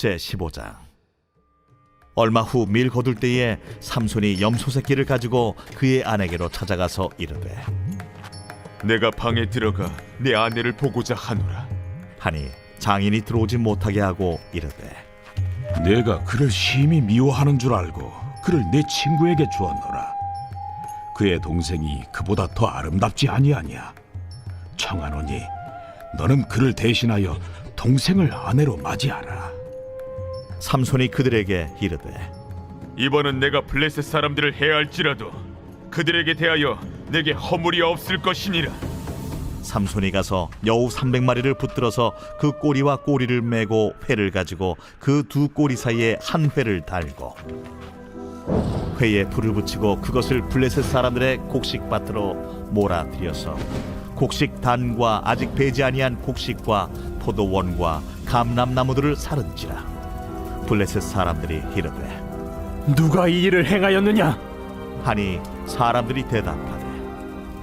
제15장. 얼마 후 밀 거둘 때에 삼손이 염소 새끼를 가지고 그의 아내에게로 찾아가서 이르되, 내가 방에 들어가 내 아내를 보고자 하노라. 하니 장인이 들어오지 못하게 하고 이르되, 내가 그를 심히 미워하는 줄 알고 그를 내 친구에게 주었노라. 그의 동생이 그보다 더 아름답지 아니하냐. 청하노니 너는 그를 대신하여 동생을 아내로 맞이하라. 삼손이 그들에게 이르되, 이번은 내가 블레셋 사람들을 해할지라도 그들에게 대하여 내게 허물이 없을 것이니라. 삼손이 가서 여우 300마리를 붙들어서 그 꼬리와 꼬리를 메고 회를 가지고 그 두 꼬리 사이에 한 회를 달고 회에 불을 붙이고 그것을 블레셋 사람들의 곡식밭으로 몰아들여서 곡식 단과 아직 배지 아니한 곡식과 포도원과 감람나무들을 사른지라. 블레셋 사람들이 이르되, 누가 이 일을 행하였느냐? 하니 사람들이 대답하되,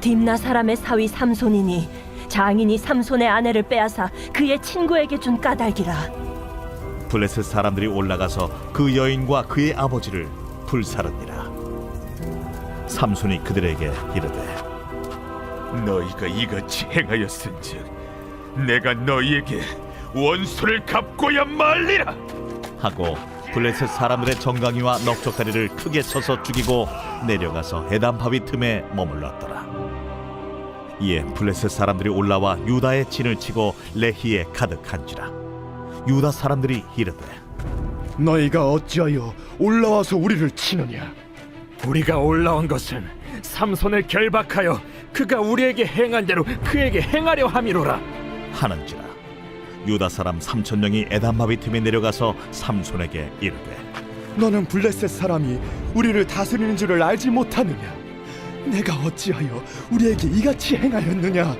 딥나 사람의 사위 삼손이니 장인이 삼손의 아내를 빼앗아 그의 친구에게 준 까닭이라. 블레셋 사람들이 올라가서 그 여인과 그의 아버지를 불사르니라. 삼손이 그들에게 이르되, 너희가 이같이 행하였은즉 내가 너희에게 원수를 갚고야 말리라. 하고 블레셋 사람들의 정강이와 넉적다리를 크게 쳐서 죽이고 내려가서 에담바위 틈에 머물렀더라. 이에 블레셋 사람들이 올라와 유다의 진을 치고 레히에 가득한지라. 유다 사람들이 이르되, 너희가 어찌하여 올라와서 우리를 치느냐? 우리가 올라온 것은 삼손을 결박하여 그가 우리에게 행한 대로 그에게 행하려 함이로라. 하는지라. 유다 사람 3,000명이 에담바위 틈에 내려가서 삼손에게 이르되, 너는 블레셋 사람이 우리를 다스리는 줄을 알지 못하느냐? 내가 어찌하여 우리에게 이같이 행하였느냐?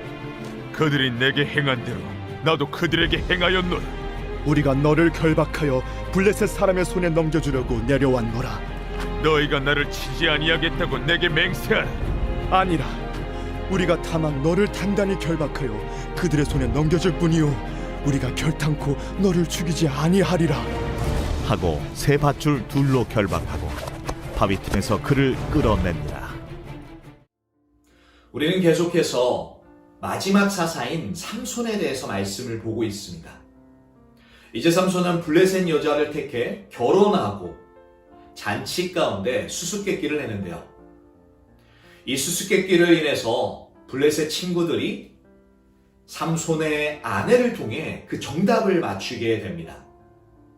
그들이 내게 행한 대로 나도 그들에게 행하였노라. 우리가 너를 결박하여 블레셋 사람의 손에 넘겨주려고 내려왔노라. 너희가 나를 치지 아니하겠다고 내게 맹세하라. 아니라 우리가 다만 너를 단단히 결박하여 그들의 손에 넘겨줄 뿐이요 우리가 결탄코 너를 죽이지 아니하리라. 하고 새 밧줄 둘로 결박하고 바위 틈에서 그를 끌어냅니다. 우리는 계속해서 마지막 사사인 삼손에 대해서 말씀을 보고 있습니다. 이제 삼손은 블레셋 여자를 택해 결혼하고 잔치 가운데 수수께끼를 내는데요. 이 수수께끼를 인해서 블레셋 친구들이 삼손의 아내를 통해 그 정답을 맞추게 됩니다.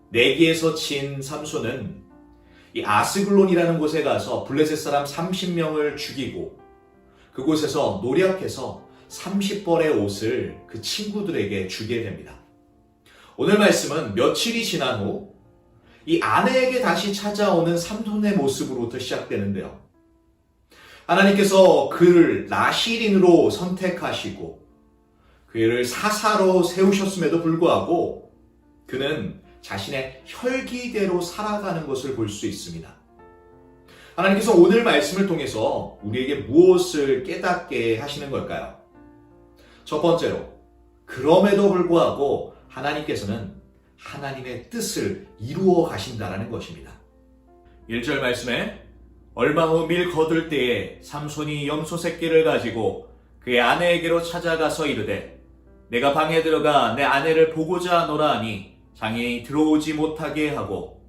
내기에서 진 삼손은 이 아스글론이라는 곳에 가서 블레셋 사람 30명을 죽이고 그곳에서 노력해서 30벌의 옷을 그 친구들에게 주게 됩니다. 오늘 말씀은 며칠이 지난 후 이 아내에게 다시 찾아오는 삼손의 모습으로부터 시작되는데요. 하나님께서 그를 나실인으로 선택하시고 그를 사사로 세우셨음에도 불구하고 그는 자신의 혈기대로 살아가는 것을 볼 수 있습니다. 하나님께서 오늘 말씀을 통해서 우리에게 무엇을 깨닫게 하시는 걸까요? 첫 번째로, 그럼에도 불구하고 하나님께서는 하나님의 뜻을 이루어 가신다는 것입니다. 1절 말씀에 얼마 후 밀 거둘 때에 삼손이 염소 새끼를 가지고 그의 아내에게로 찾아가서 이르되, 내가 방에 들어가 내 아내를 보고자 하노라 하니 장인이 들어오지 못하게 하고,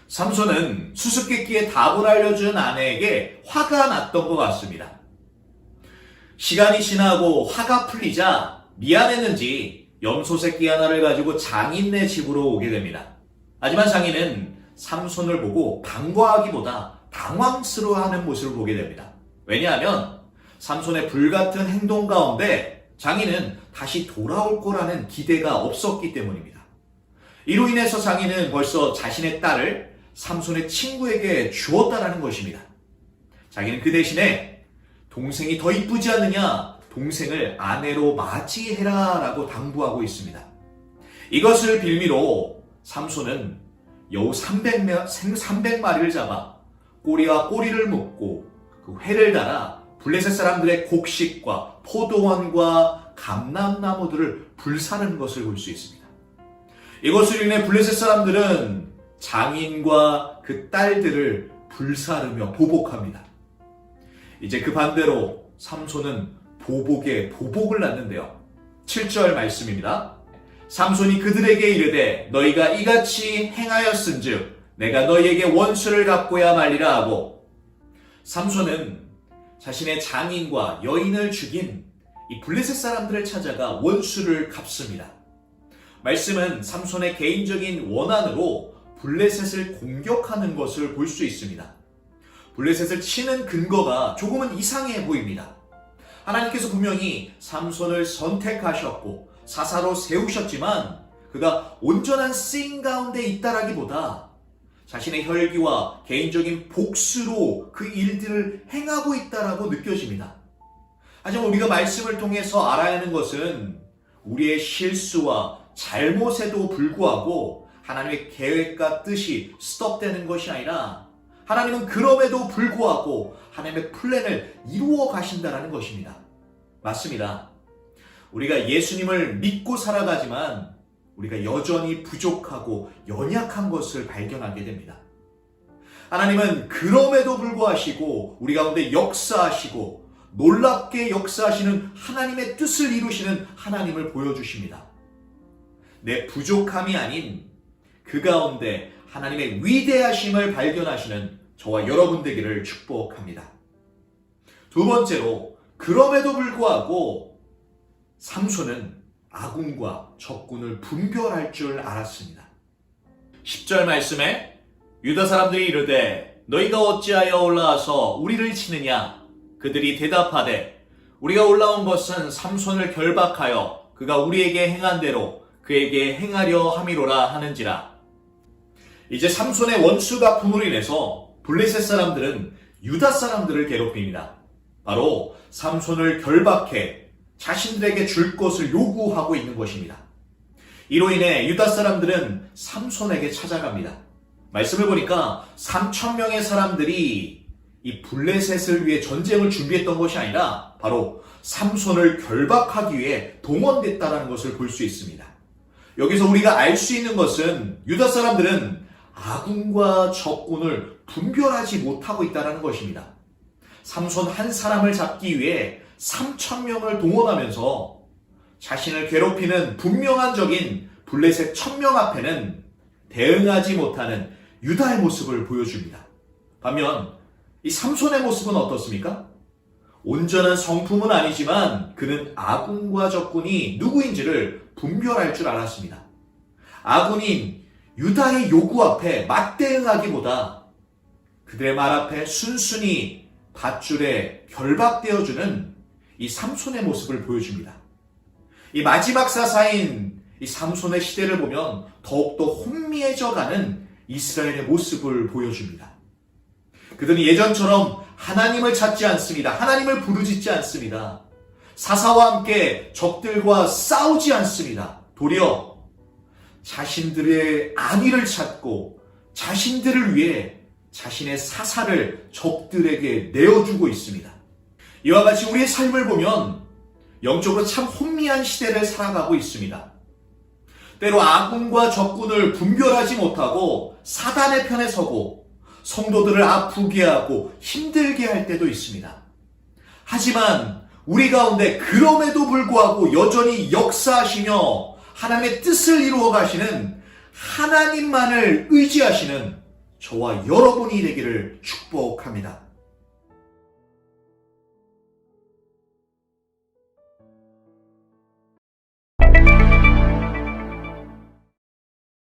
삼손은 수수께끼의 답을 알려준 아내에게 화가 났던 것 같습니다. 시간이 지나고 화가 풀리자 미안했는지 염소 새끼 하나를 가지고 장인네 집으로 오게 됩니다. 하지만 장인은 삼손을 보고 반가워하기보다 당황스러워하는 모습을 보게 됩니다. 왜냐하면 삼손의 불같은 행동 가운데 장인은 다시 돌아올 거라는 기대가 없었기 때문입니다. 이로 인해서 장인은 벌써 자신의 딸을 삼손의 친구에게 주었다라는 것입니다. 자기는 그 대신에 동생이 더 이쁘지 않느냐, 동생을 아내로 맞이해라 라고 당부하고 있습니다. 이것을 빌미로 삼손은 여우 300마리를 잡아 꼬리와 꼬리를 묶고 그 회를 달아 블레셋 사람들의 곡식과 포도원과 감람나무들을 불사르는 것을 볼 수 있습니다. 이것을 인해 블레셋 사람들은 장인과 그 딸들을 불사르며 보복합니다. 이제 그 반대로 삼손은 보복에 보복을 낳는데요. 7절 말씀입니다. 삼손이 그들에게 이르되 너희가 이같이 행하였은즉 내가 너희에게 원수를 갚고야 말리라 하고, 삼손은 자신의 장인과 여인을 죽인 이 블레셋 사람들을 찾아가 원수를 갚습니다. 말씀은 삼손의 개인적인 원한으로 블레셋을 공격하는 것을 볼 수 있습니다. 블레셋을 치는 근거가 조금은 이상해 보입니다. 하나님께서 분명히 삼손을 선택하셨고 사사로 세우셨지만 그가 온전한 쓰임 가운데 있다라기보다 자신의 혈기와 개인적인 복수로 그 일들을 행하고 있다라고 느껴집니다. 하지만 우리가 말씀을 통해서 알아야 하는 것은 우리의 실수와 잘못에도 불구하고 하나님의 계획과 뜻이 스톱되는 것이 아니라 하나님은 그럼에도 불구하고 하나님의 플랜을 이루어 가신다는 것입니다. 맞습니다. 우리가 예수님을 믿고 살아가지만 우리가 여전히 부족하고 연약한 것을 발견하게 됩니다. 하나님은 그럼에도 불구하시고 우리 가운데 역사하시고 놀랍게 역사하시는 하나님의 뜻을 이루시는 하나님을 보여주십니다. 내 부족함이 아닌 그 가운데 하나님의 위대하심을 발견하시는 저와 여러분 되기를 축복합니다. 두 번째로, 그럼에도 불구하고 삼손은 아군과 적군을 분별할 줄 알았습니다. 10절 말씀에 유다 사람들이 이르되 너희가 어찌하여 올라와서 우리를 치느냐? 그들이 대답하되 우리가 올라온 것은 삼손을 결박하여 그가 우리에게 행한 대로 그에게 행하려 함이로라 하는지라. 이제 삼손의 원수 갚음으로 인해서 블레셋 사람들은 유다 사람들을 괴롭힙니다. 바로 삼손을 결박해 자신들에게 줄 것을 요구하고 있는 것입니다. 이로 인해 유다 사람들은 삼손에게 찾아갑니다. 말씀을 보니까 3,000명의 사람들이 이 블레셋을 위해 전쟁을 준비했던 것이 아니라 바로 삼손을 결박하기 위해 동원됐다는 것을 볼 수 있습니다. 여기서 우리가 알 수 있는 것은 유다 사람들은 아군과 적군을 분별하지 못하고 있다는 것입니다. 삼손 한 사람을 잡기 위해 3,000명을 동원하면서 자신을 괴롭히는 분명한적인 블레셋 1,000명 앞에는 대응하지 못하는 유다의 모습을 보여줍니다. 반면 이 삼손의 모습은 어떻습니까? 온전한 성품은 아니지만 그는 아군과 적군이 누구인지를 분별할 줄 알았습니다. 아군인 유다의 요구 앞에 맞대응하기보다 그들의 말 앞에 순순히 밧줄에 결박되어주는 이 삼손의 모습을 보여줍니다. 이 마지막 사사인 이 삼손의 시대를 보면 더욱더 혼미해져가는 이스라엘의 모습을 보여줍니다. 그들은 예전처럼 하나님을 찾지 않습니다. 하나님을 부르짖지 않습니다. 사사와 함께 적들과 싸우지 않습니다. 도리어 자신들의 안위를 찾고 자신들을 위해 자신의 사사를 적들에게 내어주고 있습니다. 이와 같이 우리의 삶을 보면 영적으로 참 혼미한 시대를 살아가고 있습니다. 때로 아군과 적군을 분별하지 못하고 사단의 편에 서고 성도들을 아프게 하고 힘들게 할 때도 있습니다. 하지만 우리 가운데 그럼에도 불구하고 여전히 역사하시며 하나님의 뜻을 이루어 가시는 하나님만을 의지하시는 저와 여러분이 되기를 축복합니다.